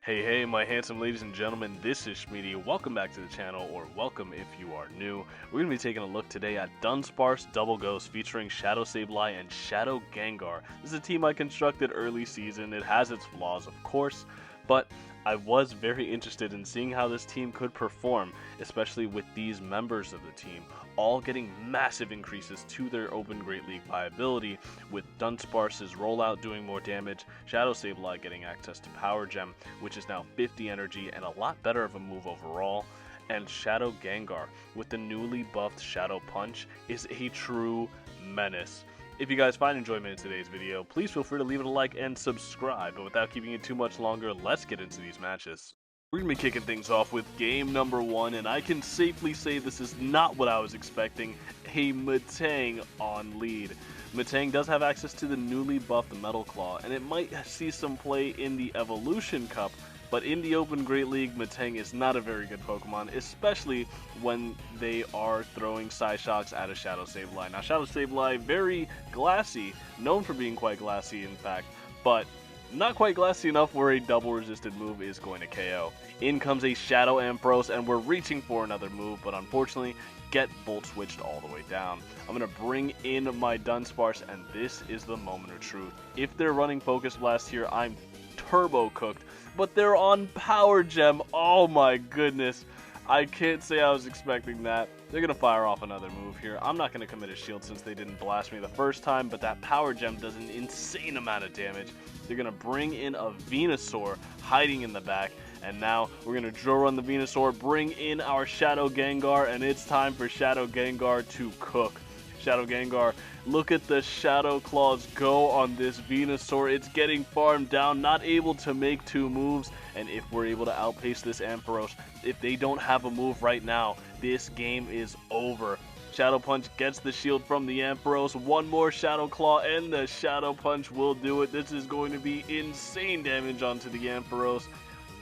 Hey, my handsome ladies and gentlemen, this is Shmeaty. Welcome back to the channel, or welcome if you are new. We're going to be taking a look today at Dunsparce Double Ghost featuring Shadow Sableye and Shadow Gengar. This is a team I constructed early season. It has its flaws, of course, but I was very interested in seeing how this team could perform, especially with these members of the team, all getting massive increases to their Open Great League viability, with Dunsparce's rollout doing more damage, Shadow Sableye getting access to Power Gem, which is now 50 energy and a lot better of a move overall, and Shadow Gengar, with the newly buffed Shadow Punch, is a true menace. If you guys find enjoyment in today's video, please feel free to leave it a like and subscribe, but without keeping it too much longer, let's get into these matches. We're going to be kicking things off with game number 1, and I can safely say this is not what I was expecting, a Metang on lead. Metang does have access to the newly buffed Metal Claw, and it might see some play in the Evolution Cup, but in the Open Great League, Metang is not a very good Pokemon, especially when they are throwing Psyshocks at a Shadow Sableye. Now, Shadow Sableye, very glassy, known for being quite glassy in fact, but not quite glassy enough where a double resisted move is going to KO. In comes a Shadow Ampharos, and we're reaching for another move, but unfortunately, get Volt Switched all the way down. I'm going to bring in my Dunsparce, and this is the moment of truth. If they're running Focus Blast here, I'm turbo cooked, but they're on Power Gem. Oh my goodness. I can't say I was expecting that. They're going to fire off another move here. I'm not going to commit a shield since they didn't blast me the first time, but that Power Gem does an insane amount of damage. They're going to bring in a Venusaur hiding in the back, and now we're going to drill run the Venusaur, bring in our Shadow Gengar, and it's time for Shadow Gengar to cook. Shadow Gengar, look at the Shadow Claws go on this Venusaur. It's getting farmed down, not able to make two moves, and if we're able to outpace this Ampharos, if they don't have a move right now, this game is over. Shadow Punch gets the shield from the Ampharos, one more Shadow Claw, and the Shadow Punch will do it. This is going to be insane damage onto the Ampharos.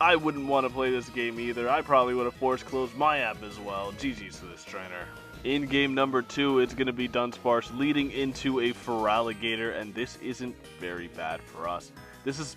I wouldn't want to play this game either. I probably would have force closed my app as well. GG's to this trainer. In game number 2, it's going to be Dunsparce leading into a Feraligatr, and this isn't very bad for us. This is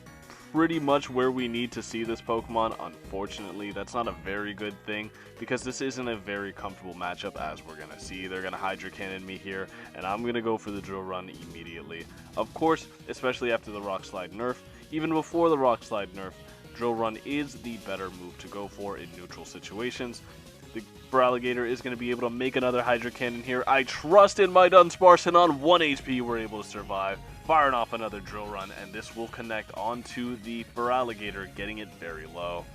pretty much where we need to see this Pokemon. Unfortunately, that's not a very good thing, because this isn't a very comfortable matchup, as we're going to see. They're going to Hydro Cannon me here, and I'm going to go for the Drill Run immediately. Of course, especially after the Rock Slide nerf, even before the Rock Slide nerf, Drill Run is the better move to go for in neutral situations. The Feraligatr is going to be able to make another Hydro Cannon here. I trust in my Dunsparce, and on 1 HP we're able to survive. Firing off another Drill Run, and this will connect onto the Feraligatr, getting it very low.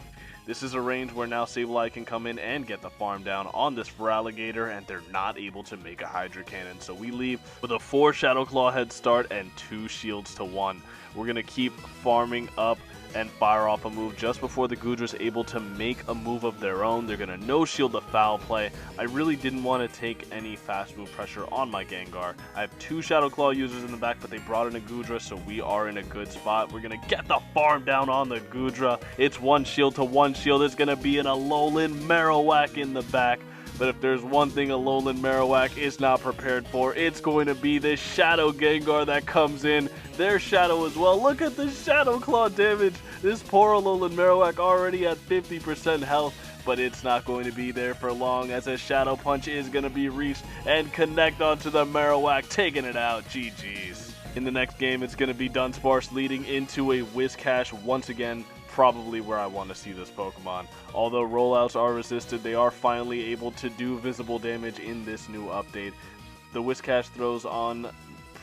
This is a range where now Sableye can come in and get the farm down on this Feraligatr, and they're not able to make a Hydro Cannon. So we leave with a 4 Shadow Claw head start and 2 shields to 1. We're going to keep farming up and fire off a move just before the Goodra's able to make a move of their own. They're going to no-shield the foul play. I really didn't want to take any fast move pressure on my Gengar. I have 2 Shadow Claw users in the back, but they brought in a Goodra, so we are in a good spot. We're going to get the farm down on the Goodra. It's 1 shield to 1 shield. It's going to be an Alolan Marowak in the back. But if there's one thing Alolan Marowak is not prepared for, it's going to be this Shadow Gengar that comes in. Their Shadow as well. Look at the Shadow Claw damage. This poor Alolan Marowak already at 50% health, but it's not going to be there for long, as a Shadow Punch is going to be reached and connect onto the Marowak, taking it out. GG's. In the next game, it's going to be Dunsparce leading into a Whiscash once again. Probably where I want to see this Pokemon. Although rollouts are resisted, they are finally able to do visible damage in this new update. The Whiscash throws on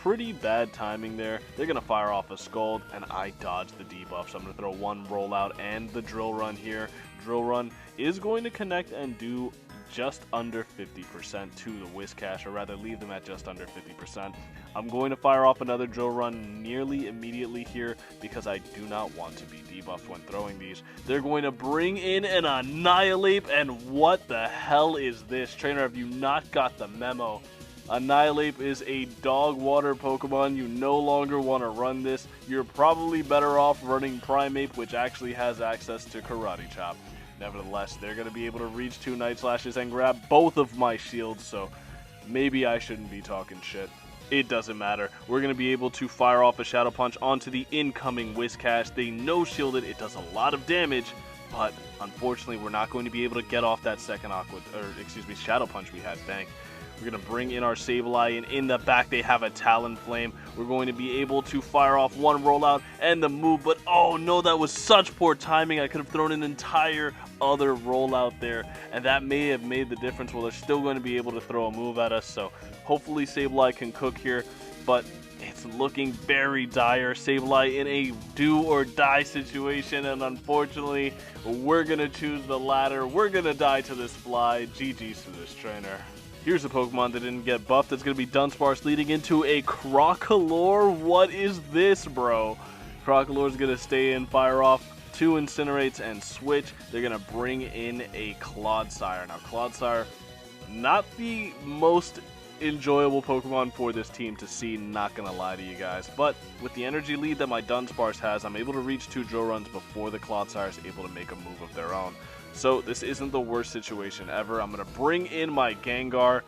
pretty bad timing there. They're going to fire off a Scald, and I dodged the debuff, so I'm going to throw 1 rollout and the Drill Run here. Drill Run is going to connect and do just under 50% to the Whiscash, or rather leave them at just under 50%. I'm going to fire off another Drill Run nearly immediately here, because I do not want to be debuffed when throwing these. They're going to bring in an Annihilate, and what the hell is this? Trainer, have you not got the memo? Annihilate is a dog water Pokemon. You no longer want to run this. You're probably better off running Primeape, which actually has access to Karate Chop. Nevertheless, they're going to be able to reach 2 Night Slashes and grab both of my shields, so maybe I shouldn't be talking shit. It doesn't matter. We're going to be able to fire off a Shadow Punch onto the incoming Whiscash. They no-shielded. It does a lot of damage, but unfortunately, we're not going to be able to get off that second Shadow Punch we had. Dang. We're going to bring in our Sableye, and in the back, they have a Talonflame. We're going to be able to fire off one rollout and the move, but oh no, that was such poor timing. I could have thrown an entire other rollout there, and that may have made the difference. Well, they're still going to be able to throw a move at us, so hopefully Sableye can cook here, but it's looking very dire. Sableye in a do-or-die situation, and unfortunately, we're going to choose the latter. We're going to die to this fly. GG's to this trainer. Here's a Pokemon that didn't get buffed. That's going to be Dunsparce leading into a Crocalor. What is this, bro? Crocalor's going to stay in, fire off 2 Incinerates, and switch. They're going to bring in a Clodsire. Now, Clodsire, not the most enjoyable Pokemon for this team to see, not going to lie to you guys. But with the energy lead that my Dunsparce has, I'm able to reach 2 drill runs before the Clodsire is able to make a move of their own. So this isn't the worst situation ever. I'm going to bring in my Gengar,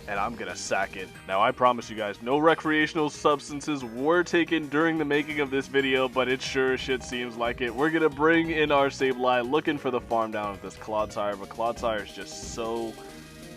and I'm going to sack it. Now, I promise you guys, no recreational substances were taken during the making of this video, but it sure as shit seems like it. We're going to bring in our Sableye, looking for the farm down of this Clodsire, but Clodsire is just so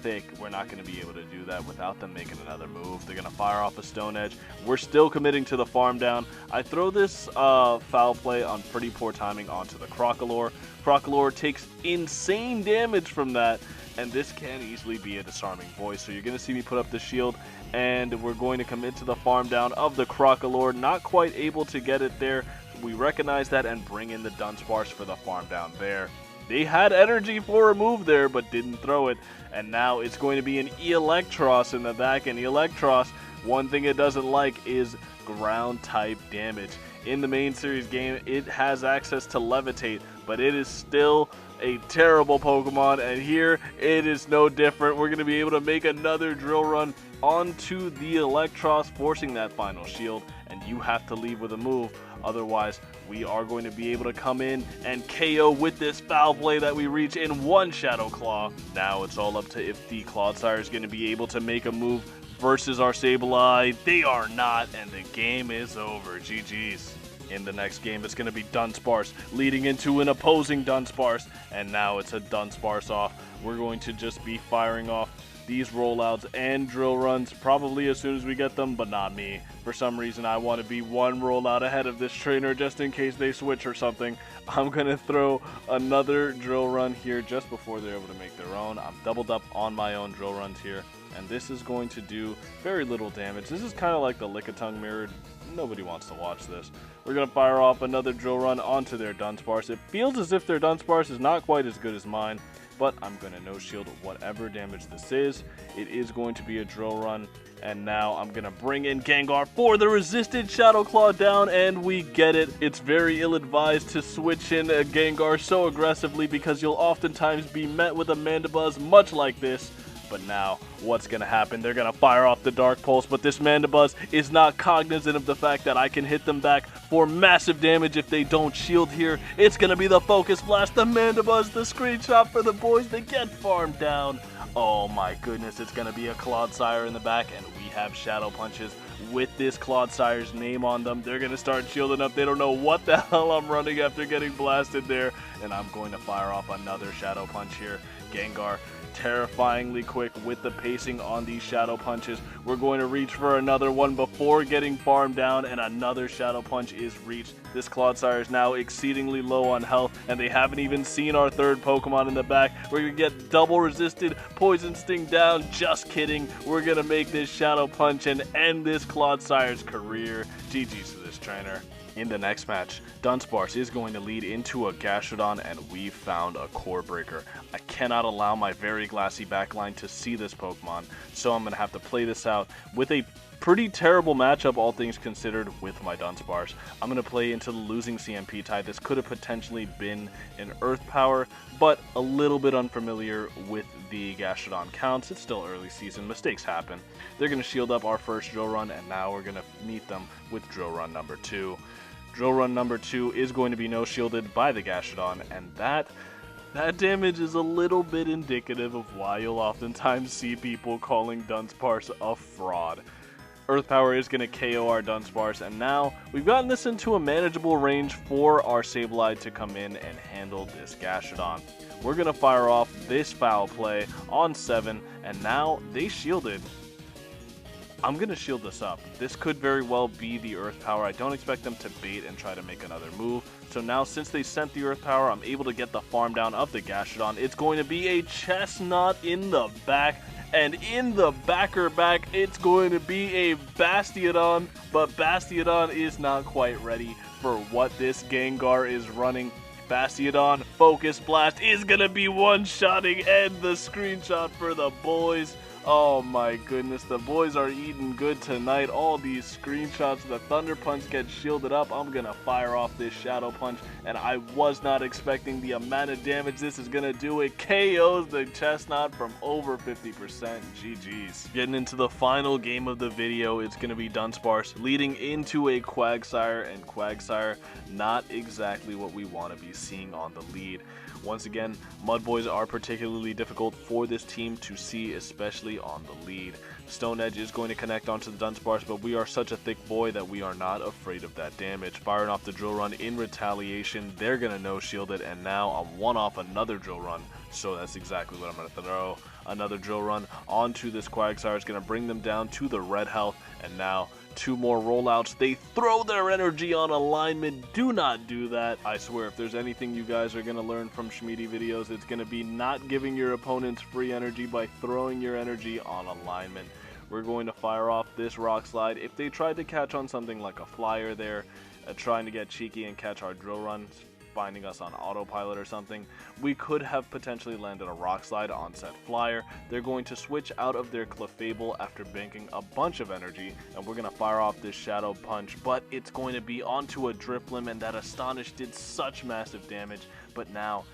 thick, we're not going to be able to do that without them making another move. They're going to fire off a Stone Edge. We're still committing to the farm down. I throw this foul play on pretty poor timing onto the Crocalor. Crocalor takes insane damage from that, and this can easily be a disarming voice. So you're going to see me put up the shield, and we're going to commit to the farm down of the Crocalor. Not quite able to get it there. We recognize that and bring in the Dunsparce for the farm down there. They had energy for a move there, but didn't throw it. And now it's going to be an Electros in the back. And Electros, one thing it doesn't like is ground type damage. In the main series game, it has access to Levitate, but it is still a terrible Pokemon. And here, it is no different. We're going to be able to make another drill run onto the Electros, forcing that final shield. And you have to leave with a move. Otherwise, we are going to be able to come in and KO with this foul play that we reach in one Shadow Claw. Now it's all up to if the Clodsire is going to be able to make a move versus our Sableye. They are not, and the game is over. GG's. In the next game, it's going to be Dunsparce leading into an opposing Dunsparce, and now it's a Dunsparce off. We're going to just be firing off these rollouts and drill runs probably as soon as we get them, but not me. For some reason, I want to be one rollout ahead of this trainer just in case they switch or something. I'm going to throw another drill run here just before they're able to make their own. I'm doubled up on my own drill runs here, and this is going to do very little damage. This is kind of like the Lickitung mirrored. Nobody wants to watch this. We're going to fire off another drill run onto their Dunsparce. It feels as if their Dunsparce is not quite as good as mine, but I'm going to no-shield whatever damage this is. It is going to be a drill run, and now I'm going to bring in Gengar for the resisted Shadow Claw down, and we get it. It's very ill-advised to switch in a Gengar so aggressively because you'll oftentimes be met with a Mandibuzz much like this. But now, what's going to happen? They're going to fire off the Dark Pulse, but this Mandibuzz is not cognizant of the fact that I can hit them back for massive damage if they don't shield here. It's going to be the Focus Blast, the Mandibuzz, the screenshot for the boys that get farmed down. Oh my goodness, it's going to be a Clodsire in the back, and we have Shadow Punches with this Clodsire's name on them. They're going to start shielding up. They don't know what the hell I'm running after getting blasted there, and I'm going to fire off another Shadow Punch here. Gengar terrifyingly quick with the pacing on these Shadow Punches. We're going to reach for another one before getting farmed down, and another Shadow Punch is reached. This Clodsire is now exceedingly low on health, and they haven't even seen our third Pokemon in the back. We're going to get double resisted, Poison Sting down. Just kidding. We're going to make this Shadow Punch and end this Clodsire's career. GG's to this trainer. In the next match, Dunsparce is going to lead into a Gastrodon, and we found a Core Breaker. I cannot allow my very glassy backline to see this Pokemon, so I'm going to have to play this out with a pretty terrible matchup, all things considered, with my Dunsparce. I'm going to play into the losing CMP type. This could have potentially been an Earth Power, but a little bit unfamiliar with the Gastrodon counts. It's still early season. Mistakes happen. They're going to shield up our first drill run, and now we're going to meet them with drill run number 2. Drill run number 2 is going to be no-shielded by the Gastrodon, and that damage is a little bit indicative of why you'll oftentimes see people calling Dunsparce a fraud. Earth Power is going to KO our Dunsparce, and now we've gotten this into a manageable range for our Sableye to come in and handle this Gastrodon. We're going to fire off this Foul Play on 7, and now they shielded. I'm going to shield this up. This could very well be the Earth Power. I don't expect them to bait and try to make another move. So now, since they sent the Earth Power, I'm able to get the farm down of the Gastrodon. It's going to be a Chestnut in the back. And in the backer back, it's going to be a Bastiodon. But Bastiodon is not quite ready for what this Gengar is running. Bastiodon Focus Blast is going to be one-shotting, and the screenshot for the boys. Oh my goodness, the boys are eating good tonight. All these screenshots, the Thunder Punch gets shielded up. I'm going to fire off this Shadow Punch, and I was not expecting the amount of damage this is going to do. It KOs the Chestnut from over 50%. GG's. Getting into the final game of the video, it's going to be Dunsparce leading into a Quagsire, and Quagsire, not exactly what we want to be seeing on the lead. Once again, Mudboys are particularly difficult for this team to see, especially on the lead. Stone Edge is going to connect onto the Dunsparce, but we are such a thick boy that we are not afraid of that damage. Firing off the Drill Run in retaliation, they're going to no-shield it, and now I'm one off another Drill Run, so that's exactly what I'm going to throw. Another Drill Run onto this Quagsire is going to bring them down to the red health, and now 2 more rollouts. They throw their energy on alignment. Do not do that. I swear, if there's anything you guys are going to learn from Shmeaty videos, it's going to be not giving your opponents free energy by throwing your energy on alignment. We're going to fire off this Rock Slide. If they tried to catch on something like a Flyer there, trying to get cheeky and catch our Drill Run, finding us on autopilot or something, we could have potentially landed a Rock Slide on said Flyer. They're going to switch out of their Clefable after banking a bunch of energy, and we're going to fire off this Shadow Punch, but it's going to be onto a Drifloon, and that Astonish did such massive damage. But now,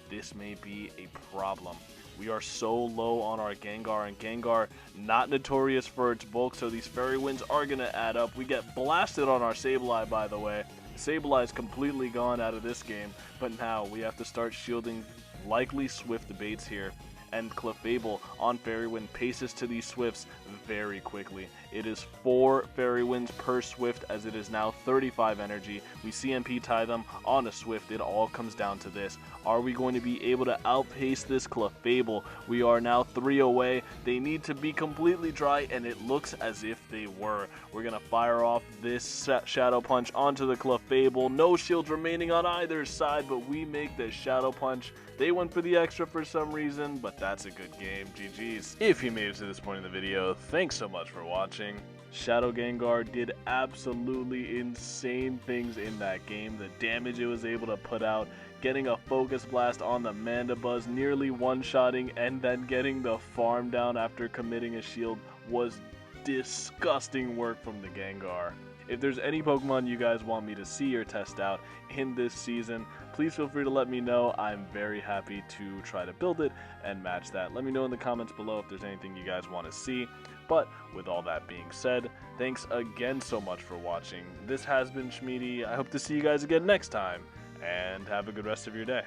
this may be a problem. We are so low on our Gengar, and Gengar not notorious for its bulk, so these Fairy Winds are going to add up. We get blasted on our Sableye, by the way. Sableye is completely gone out of this game, but now we have to start shielding likely Swift baits here, and Clefable on Fairy Wind paces to these Swifts very quickly. It is 4 Fairy Winds per Swift, as it is now 35 energy. We CMP tie them on a Swift. It all comes down to this. Are we going to be able to outpace this Clefable? We are now 3 away. They need to be completely dry, and it looks as if they were. We're going to fire off this Shadow Punch onto the Clefable. No shields remaining on either side, but we make the Shadow Punch. They went for the extra for some reason, but that's a good game. GG's. If you made it to this point in the video, thanks so much for watching. Shadow Gengar did absolutely insane things in that game. The damage it was able to put out, getting a Focus Blast on the MANDIBUZZ, nearly one-shotting, and then getting the farm down after committing a shield was disgusting work from the Gengar. If there's any Pokemon you guys want me to see or test out in this season, please feel free to let me know. I'm very happy to try to build it and match that. Let me know in the comments below if there's anything you guys want to see. But with all that being said, thanks again so much for watching. This has been Shmeaty. I hope to see you guys again next time, and have a good rest of your day.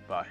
Bye.